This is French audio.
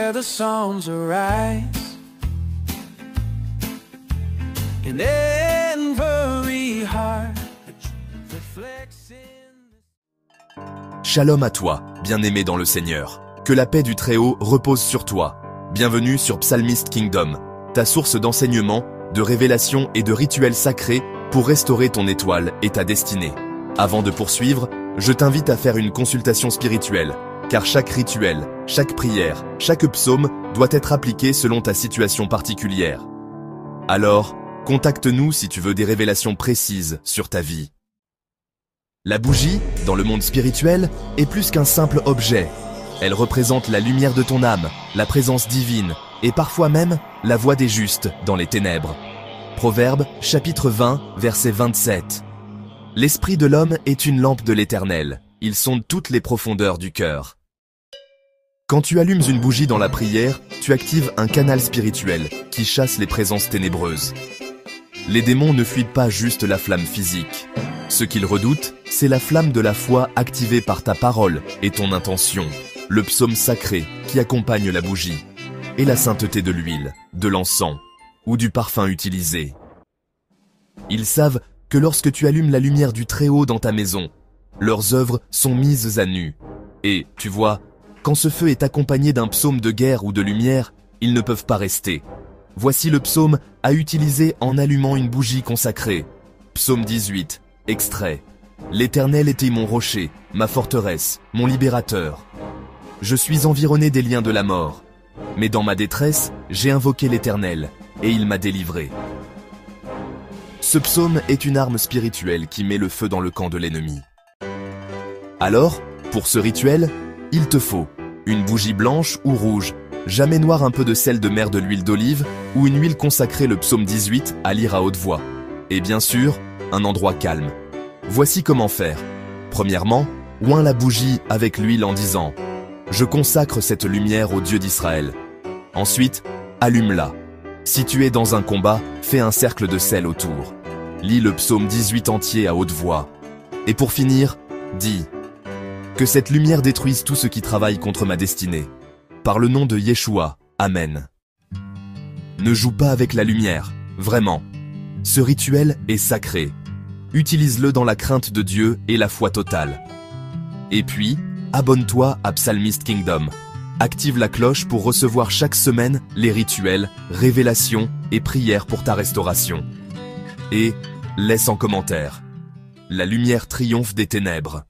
The songs arise in every heart reflects in... Shalom à toi, bien-aimé dans le Seigneur. Que la paix du Très-Haut repose sur toi. Bienvenue sur Psalmist Kingdom, ta source d'enseignement, de révélation et de rituels sacrés pour restaurer ton étoile et ta destinée. Avant de poursuivre, je t'invite à faire une consultation spirituelle, car chaque rituel, chaque prière, chaque psaume doit être appliqué selon ta situation particulière. Alors, contacte-nous si tu veux des révélations précises sur ta vie. La bougie, dans le monde spirituel, est plus qu'un simple objet. Elle représente la lumière de ton âme, la présence divine, et parfois même la voix des justes dans les ténèbres. Proverbe, chapitre 20, verset 27. L'esprit de l'homme est une lampe de l'Éternel. Il sonde toutes les profondeurs du cœur. Quand tu allumes une bougie dans la prière, tu actives un canal spirituel qui chasse les présences ténébreuses. Les démons ne fuient pas juste la flamme physique. Ce qu'ils redoutent, c'est la flamme de la foi activée par ta parole et ton intention, le psaume sacré qui accompagne la bougie, et la sainteté de l'huile, de l'encens ou du parfum utilisé. Ils savent que lorsque tu allumes la lumière du Très-Haut dans ta maison, leurs œuvres sont mises à nu. Et, tu vois, quand ce feu est accompagné d'un psaume de guerre ou de lumière, ils ne peuvent pas rester. Voici le psaume à utiliser en allumant une bougie consacrée. Psaume 18, extrait. « L'Éternel était mon rocher, ma forteresse, mon libérateur. Je suis environné des liens de la mort. Mais dans ma détresse, j'ai invoqué l'Éternel, et il m'a délivré. » Ce psaume est une arme spirituelle qui met le feu dans le camp de l'ennemi. Alors, pour ce rituel, il te faut une bougie blanche ou rouge, jamais noire, un peu de sel de mer, de l'huile d'olive ou une huile consacrée, le psaume 18 à lire à haute voix. Et bien sûr, un endroit calme. Voici comment faire. Premièrement, oins la bougie avec l'huile en disant « Je consacre cette lumière au Dieu d'Israël ». Ensuite, allume-la. Si tu es dans un combat, fais un cercle de sel autour. Lis le psaume 18 entier à haute voix. Et pour finir, dis « Que cette lumière détruise tout ce qui travaille contre ma destinée. Par le nom de Yeshua, Amen. » Ne joue pas avec la lumière, vraiment. Ce rituel est sacré. Utilise-le dans la crainte de Dieu et la foi totale. Et puis, abonne-toi à Psalmist Kingdom. Active la cloche pour recevoir chaque semaine les rituels, révélations et prières pour ta restauration. Et laisse en commentaire. La lumière triomphe des ténèbres.